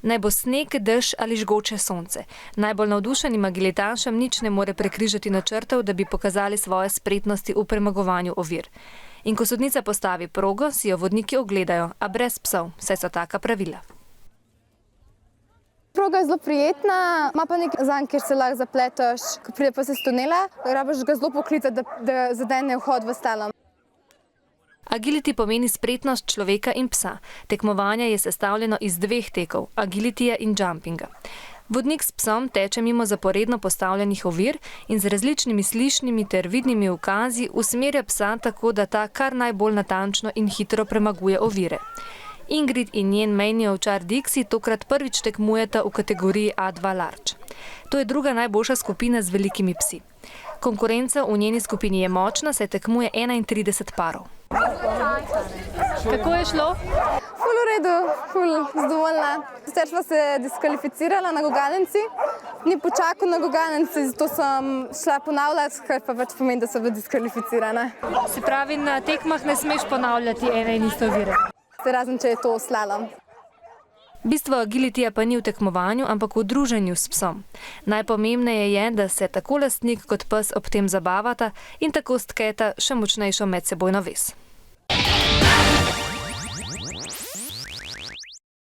Naj bo sneg, dež ali žgoče sonce. Najbolj navdušenim agilitašem nič ne more prekrižati načrtov, da bi pokazali svoje spretnosti v premagovanju ovir. In ko sodnica postavi progo, si jo vodniki ogledajo, a brez psov, saj so taka pravila. Proga je zelo prijetna, ima pa nekaj zanj, kjer se lahko zapleteš, ko pride pa se s tunela, rabiš ga zelo poklicati, da zadene vhod v slalom. Agility pomeni spretnost človeka in psa. Tekmovanje je sestavljeno iz dveh tekov, agilityja in jumpinga. Vodnik s psom teče mimo zaporedno postavljenih ovir in z različnimi slišnimi ter vidnimi ukazi usmerja psa tako, da ta kar najbolj natančno in hitro premaguje ovire. Ingrid in njen mejni ovčar Dixie tokrat prvič tekmujeta v kategoriji A2 Large. To je druga najboljša skupina z velikimi psi. Konkurenca v njeni skupini je močna, saj tekmuje 31 parov. Kako je šlo? Ful v redu, ful zadovoljna. Sicer sva se diskvalificirala na gugalnici, ni počakal na gugalnici, zato sem šla ponavljati, kar pa pač pomeni, da sem bila diskvalificirana. Se pravi, na tekmah ne smeš ponavljati ene in iste ovire? Razen, če je to slalom. Bistvo agilityja pa ni v tekmovanju, ampak v druženju s psom. Najpomembneje je, da se tako lastnik kot pes ob tem zabavata in tako stketa še močnejšo medsebojno vez.